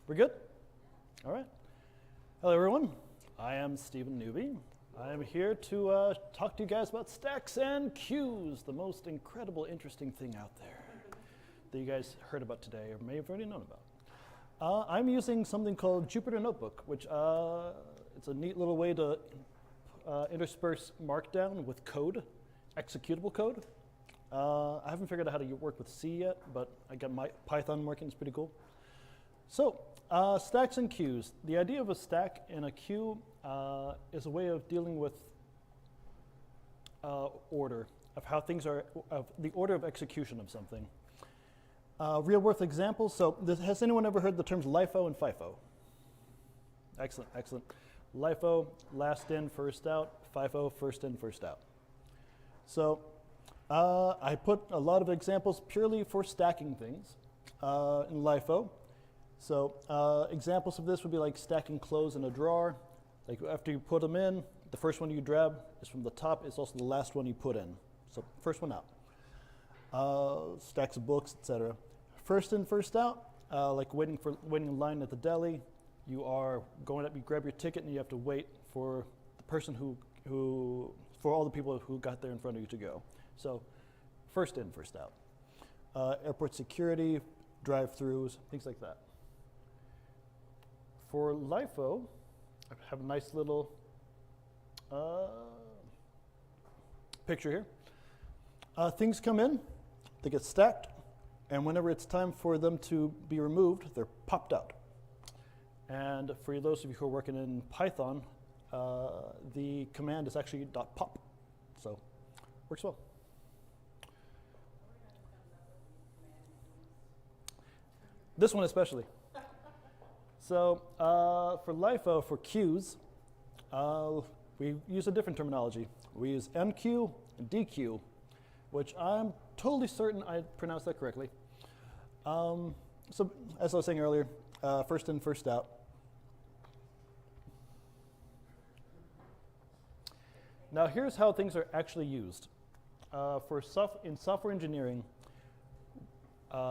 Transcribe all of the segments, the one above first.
We're good? All right. Hello, everyone. I am Stephen Newby. I am here to talk to you guys about stacks and queues, the most incredible, interesting thing out there that you guys heard about today or may have already known about. I'm using something called Jupyter Notebook, which it's a neat little way to intersperse Markdown with code, executable code. I haven't figured out how to work with C yet, but I got my Python working. It's pretty cool. So, stacks and queues. The idea of a stack and a queue is a way of dealing with order, of how things are, of the order of execution of something. Real-world examples. So, has anyone ever heard the terms LIFO and FIFO? Excellent, excellent. LIFO, last in, first out. FIFO, first in, first out. So, I put a lot of examples purely for stacking things in LIFO. So examples of this would be like stacking clothes in a drawer. Like after you put them in, the first one you grab is from the top. It's also the last one you put in. So first one out. Stacks of books, etc. First in, first out. Like waiting in line at the deli. You are going up, you grab your ticket, and you have to wait for the person for all the people who got there in front of you to go. So first in, first out. Airport security, drive-throughs, things like that. For LIFO, I have a nice little picture here. Things come in, they get stacked, and whenever it's time for them to be removed, they're popped out. And for those of you who are working in Python, the command is actually .pop, so works well. This one especially. So for LIFO, for queues, we use a different terminology. We use MQ and DQ, which I'm totally certain I pronounced that correctly. So as I was saying earlier, first in, first out. Now here's how things are actually used. In software engineering,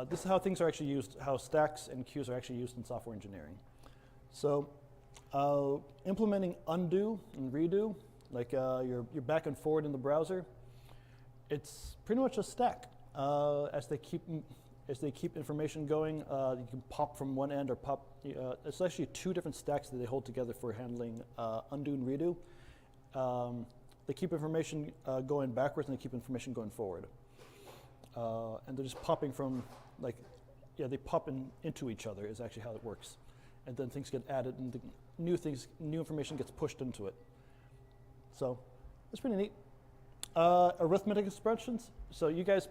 this is how things are actually used, how stacks and queues are actually used in software engineering. So implementing undo and redo, like your back and forward in the browser, it's pretty much a stack. As they keep information going, you can pop from one end or pop. It's actually two different stacks that they hold together for handling undo and redo. They keep information going backwards and they keep information going forward. And they're just popping from, they pop into each other is actually how it works. And then things get added and the new information gets pushed into it. So it's pretty neat. Arithmetic expressions. So you guys,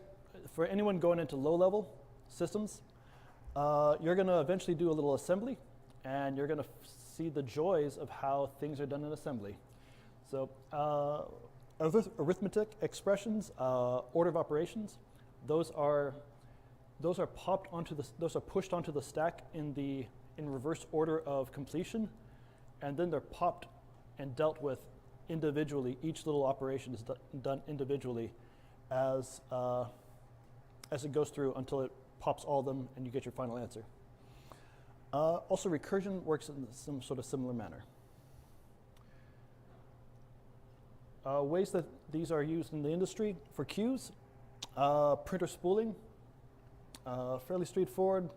for anyone going into low-level systems, you're going to eventually do a little assembly, and you're going to see the joys of how things are done in assembly. So arithmetic expressions, order of operations, those are pushed onto the stack in reverse order of completion, and then they're popped and dealt with individually. Each little operation is done individually as it goes through until it pops all of them and you get your final answer. Also, recursion works in some sort of similar manner. Ways that these are used in the industry for queues, printer spooling, fairly straightforward,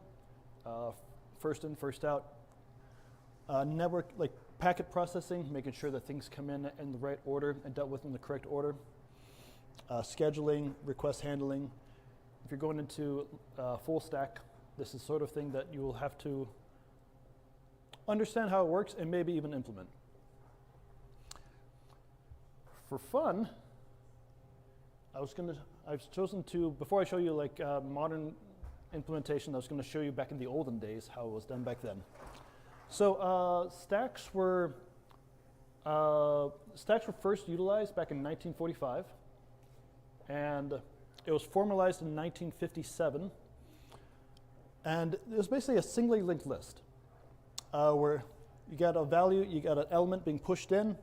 first in, first out. Network, like packet processing, making sure that things come in the right order and dealt with in the correct order. Scheduling, request handling. If you're going into full stack, this is the sort of thing that you will have to understand how it works and maybe even implement. For fun, I've chosen to, before I show you modern implementation, I was going to show you back in the olden days how it was done back then. So stacks were first utilized back in 1945, and it was formalized in 1957. And it was basically a singly linked list where you got a value, you got an element being pushed in,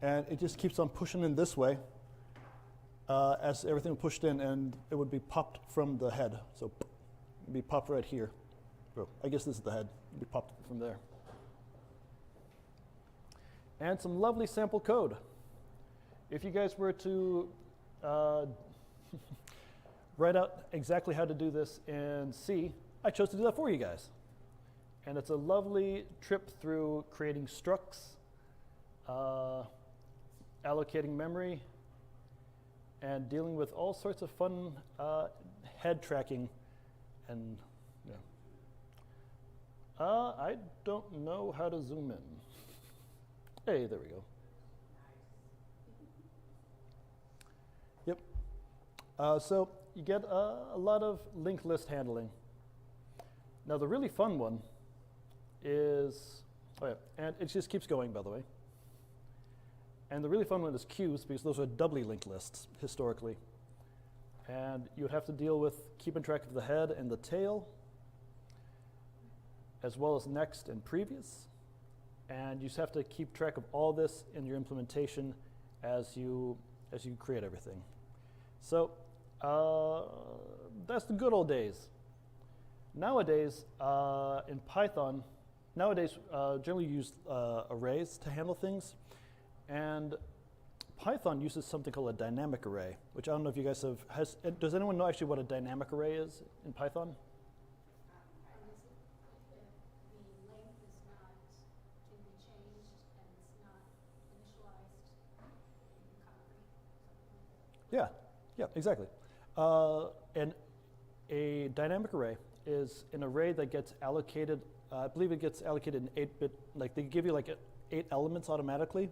and it just keeps on pushing in this way as everything pushed in, and it would be popped from the head. So it'd be popped right here, Oh, I guess this is the head. We popped it from there. And some lovely sample code. If you guys were to write out exactly how to do this in C, I chose to do that for you guys. And it's a lovely trip through creating structs, allocating memory, and dealing with all sorts of fun head tracking. And yeah. I don't know how to zoom in. Hey, there we go. Yep. So you get a lot of linked list handling. Now the really fun one is, oh yeah, and it just keeps going, by the way. And the really fun one is queues, because those are doubly linked lists historically. And you would have to deal with keeping track of the head and the tail, as well as next and previous. And you just have to keep track of all this in your implementation as you create everything. So that's the good old days. Nowadays, in Python, generally use arrays to handle things. And Python uses something called a dynamic array, which I don't know if you guys does anyone know actually what a dynamic array is in Python? Yeah, exactly. And a dynamic array is an array that gets allocated, I believe it gets allocated in 8-bit, like they give you like 8 elements automatically,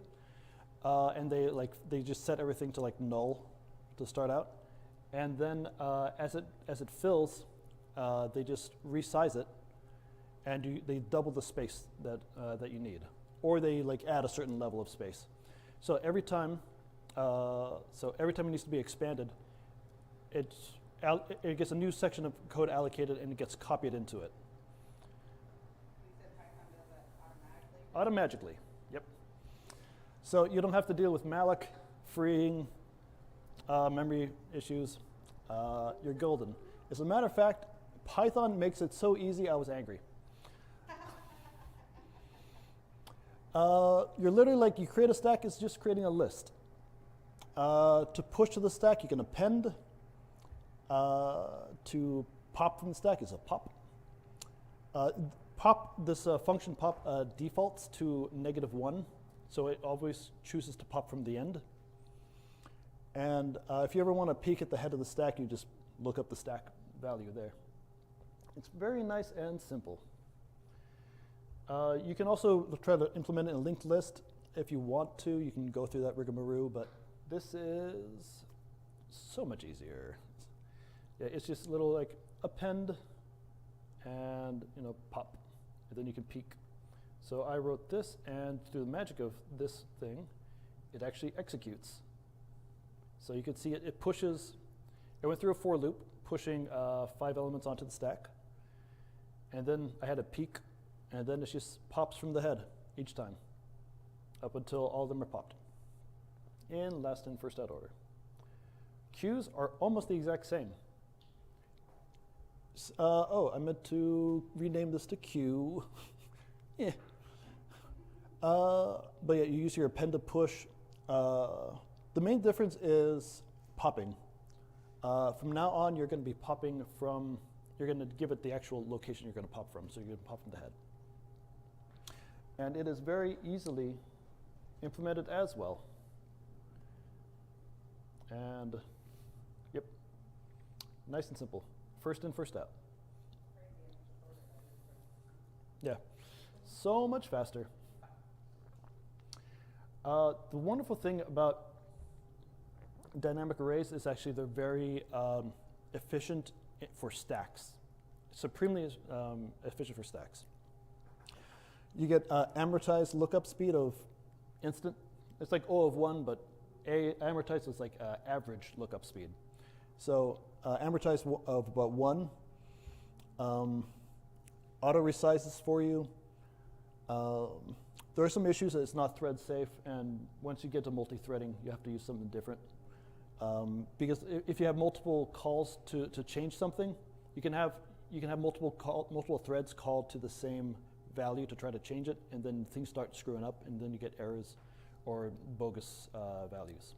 and they just set everything to like null to start out. And then as it fills, they just resize it, and they double the space that you need, or they like add a certain level of space. So every time it needs to be expanded, it gets a new section of code allocated and it gets copied into it. You said Python does that automatically? Automatically, yep. So you don't have to deal with malloc, freeing, memory issues. You're golden. As a matter of fact, Python makes it so easy I was angry. You're literally like, you create a stack, it's just creating a list. To push to the stack, you can append. To pop from the stack is a pop. This function pop defaults to -1, so it always chooses to pop from the end. And if you ever want to peek at the head of the stack, you just look up the stack value there. It's very nice and simple. You can also try to implement it in a linked list if you want to. You can go through that rigmarole, but this is so much easier. Yeah, it's just a little like append and pop, and then you can peek. So I wrote this, and through the magic of this thing, it actually executes. So you can see it pushes. It went through a for loop, pushing 5 elements onto the stack, and then I had a peek, and then it just pops from the head each time, up until all of them are popped in last in, first out order. Queues are almost the exact same. I meant to rename this to queue. Yeah. But yeah, you use your append to push. The main difference is popping. From now on, you're going to be popping from, you're going to give it the actual location you're going to pop from, so you're going to pop from the head. And it is very easily implemented as well. And yep, nice and simple. First in, first out. Yeah, so much faster. The wonderful thing about dynamic arrays is actually they're very efficient for stacks, supremely efficient for stacks. You get amortized lookup speed of instant. It's like O of 1, but amortized is like average lookup speed. So amortized of about 1, auto resizes for you. There are some issues that it's not thread safe, and once you get to multi-threading, you have to use something different. Because if you have multiple calls to change something, you can have you can have multiple threads called to the same value to try to change it, and then things start screwing up, and then you get errors or bogus values.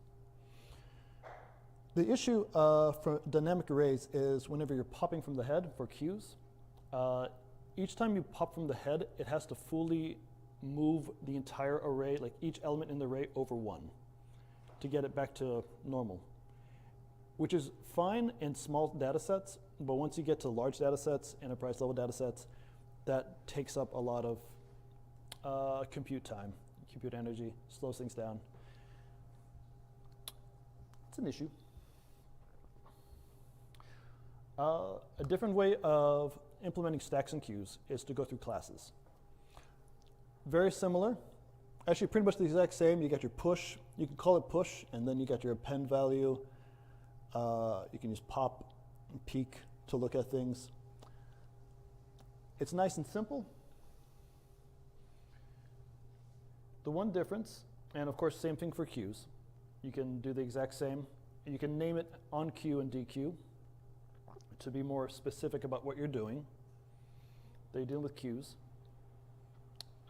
The issue for dynamic arrays is whenever you're popping from the head for queues, each time you pop from the head, it has to fully move the entire array, like each element in the array, over 1 to get it back to normal, which is fine in small data sets, but once you get to large data sets, enterprise level data sets, that takes up a lot of compute time, compute energy, slows things down. It's an issue. A different way of implementing stacks and queues is to go through classes. Very similar, actually pretty much the exact same. You got your push, you can call it push, and then you got your append value. You can use pop and peek to look at things. It's nice and simple. The one difference, and of course same thing for queues, you can do the exact same. You can name it on queue and dequeue to be more specific about what you're doing. They're dealing with queues.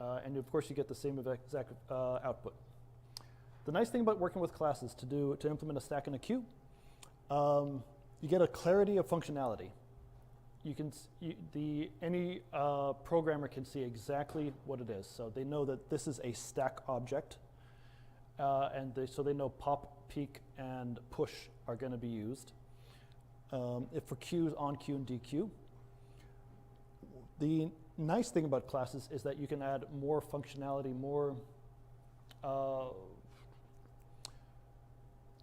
And of course you get the same exact output. The nice thing about working with classes to implement a stack and a queue, you get a clarity of functionality. Any programmer can see exactly what it is. So they know that this is a stack object, so they know pop, peek, and push are going to be used. If for queues, on queue and dequeue. The nice thing about classes is that you can add more functionality, functionality.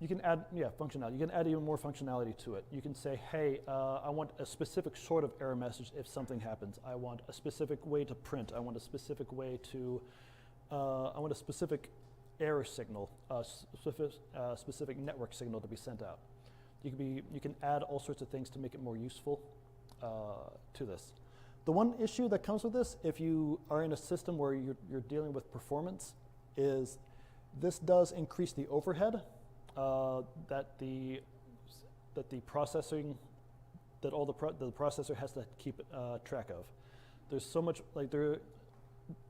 You can add even more functionality to it. You can say, hey, I want a specific sort of error message if something happens. I want a specific way to print. I want a specific way to, I want a specific error signal, specific network signal to be sent out. You can add all sorts of things to make it more useful to this. The one issue that comes with this, if you are in a system where you're dealing with performance, is this does increase the overhead that the processor has to keep track of. There's so much, I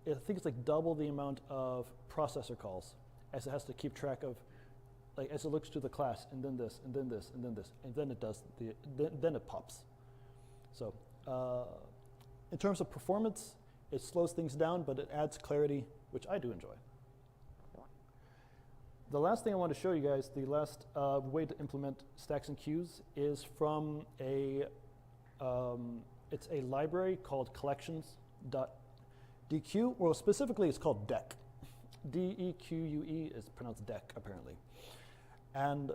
think it's like double the amount of processor calls as it has to keep track of, as it looks to the class, and then this, and then this, and then this, and then it does then it pops. So in terms of performance, it slows things down, but it adds clarity, which I do enjoy. The last thing I want to show you guys, the last way to implement stacks and queues is from it's a library called collections.deque, or specifically it's called DEQ. D-E-Q-U-E is pronounced DEQ, apparently. And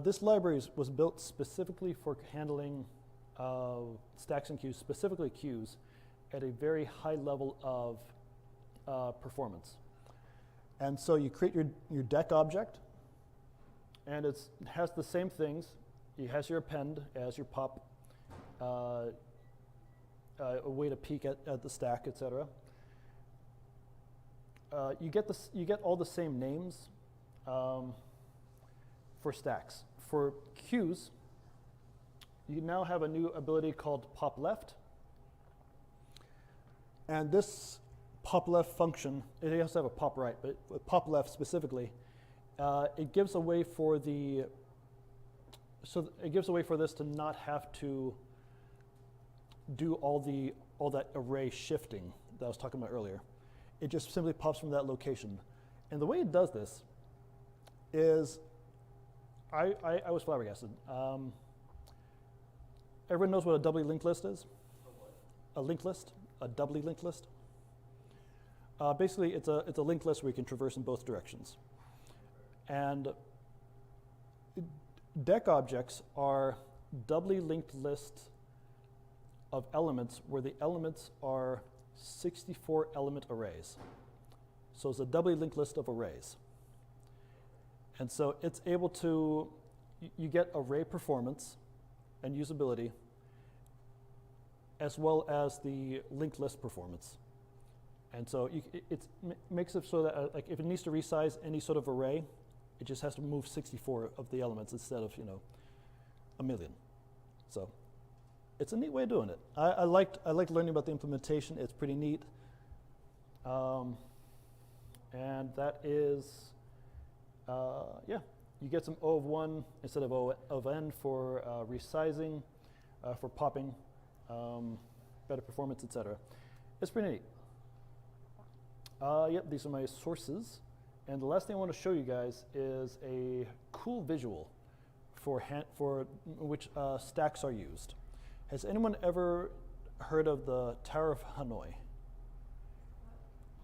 this library was built specifically for handling stacks and queues, specifically queues, at a very high level of performance. And so you create your DEQ object, and it has the same things. It has your append, it has your pop, a way to peek at the stack, etc. You get all the same names for stacks. For queues, you now have a new ability called pop left, and this pop left function, it has to have a pop right, but with pop left specifically, it gives a way for this to not have to do all that array shifting that I was talking about earlier. It just simply pops from that location. And the way it does this is, I was flabbergasted. Everyone knows what a doubly linked list is? A linked list, a doubly linked list. Basically, it's a linked list where you can traverse in both directions. And DEQ objects are doubly linked lists of elements where the elements are 64 element arrays. So it's a doubly linked list of arrays. And so it's able to, you get array performance and usability as well as the linked list performance. And so it makes it so that if it needs to resize any sort of array, it just has to move 64 of the elements instead of, a million. So it's a neat way of doing it. I liked learning about the implementation. It's pretty neat. And that is, yeah, you get some O of 1 instead of O of n for resizing, for popping, better performance, etc. It's pretty neat. Yep, these are my sources. And the last thing I want to show you guys is a cool visual for which stacks are used. Has anyone ever heard of the Tower of Hanoi?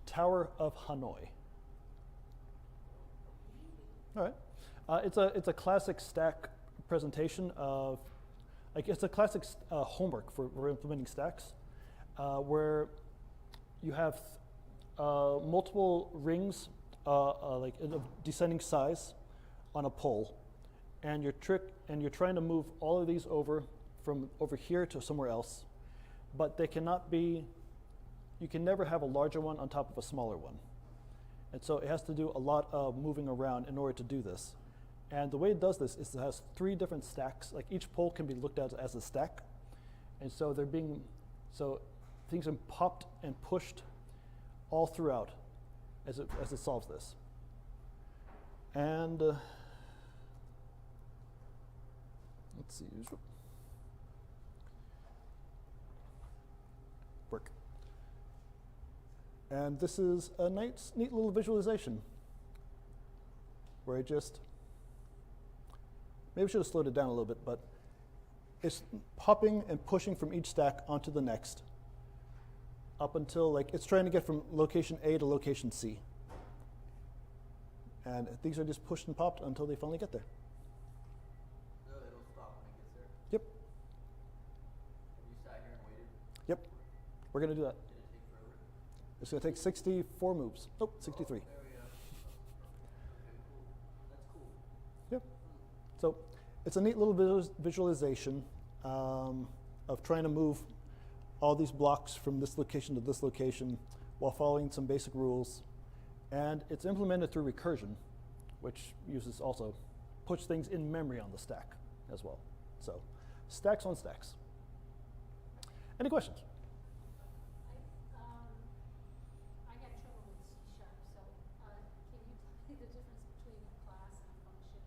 Tower of Hanoi. All right. It's a classic stack presentation of, like, it's a classic homework for implementing stacks, where you have multiple rings, like of descending size, on a pole, and you're trying to move all of these over from over here to somewhere else, but they cannot be. You can never have a larger one on top of a smaller one. And so it has to do a lot of moving around in order to do this. And the way it does this is it has 3 different stacks. Like, each pole can be looked at as a stack. And so things are popped and pushed all throughout as it solves this. And let's see. Work. And this is a neat little visualization where maybe I should have slowed it down a little bit, but it's popping and pushing from each stack onto the next up until, like, it's trying to get from location A to location C. And these are just pushed and popped until they finally get there. So it'll stop when it gets there? Yep. Have you sat here and waited? Yep. We're going to do that. Did it take forever? It's going to take 64 moves. Oh, 63. Oh, there we go. Okay, cool. That's cool. Yep. So it's a neat little visualization of trying to move all these blocks from this location to this location while following some basic rules. And it's implemented through recursion, which uses also puts things in memory on the stack as well. So stacks on stacks. Any questions? I got trouble with C#, so can you tell me the difference between a class and a function?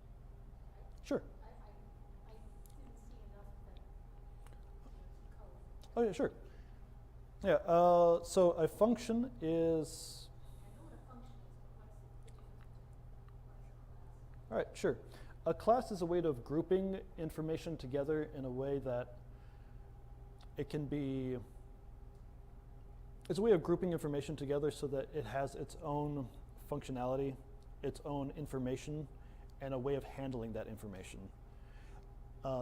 Sure. I didn't see enough of that code. Oh, yeah, sure. Yeah, so a function is, I know what a function is, but what's the difference between a class? all right, sure. A class is a way of grouping information together in a way that it can be, it's a way of grouping information together so that it has its own functionality, its own information, and a way of handling that information.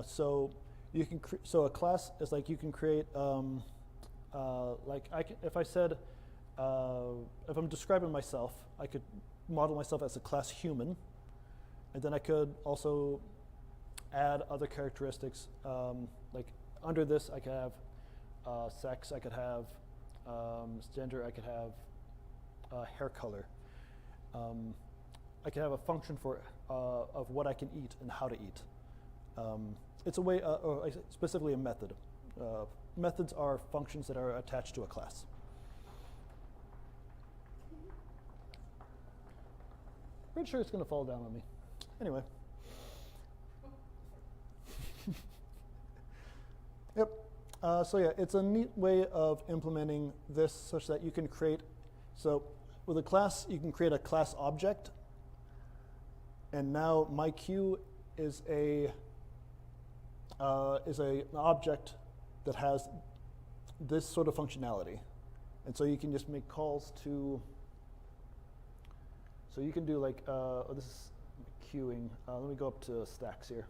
So you can, so a class is like you can create, like if I said, if I'm describing myself, I could model myself as a class human, and then I could also add other characteristics. Like under this, I could have sex, I could have gender, I could have hair color. I could have a function for of what I can eat and how to eat. It's a way, or specifically a method. Methods are functions that are attached to a class. Pretty sure it's going to fall down on me. Anyway. Yep. So yeah, it's a neat way of implementing this such that you can create, so with a class, you can create a class object. And now my queue is an object that has this sort of functionality. And so you can just make calls to, so you can do like, oh, this is queuing. Let me go up to stacks here.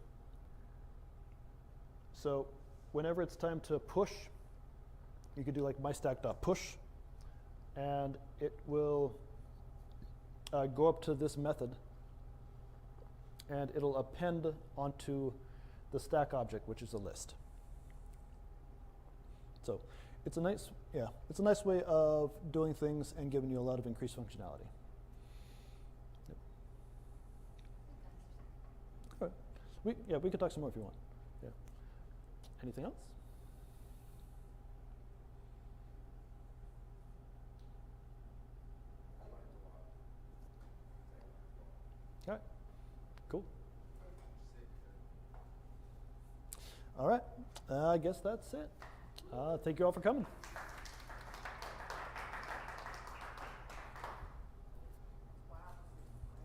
So whenever it's time to push, you could do like myStack.push, and it will go up to this method, and it'll append onto the stack object, which is a list. So it's a nice, yeah, it's a nice way of doing things and giving you a lot of increased functionality. Yep. All right. We could talk some more if you want. Yeah. Anything else? All right. Cool. All right. I guess that's it. Thank you all for coming.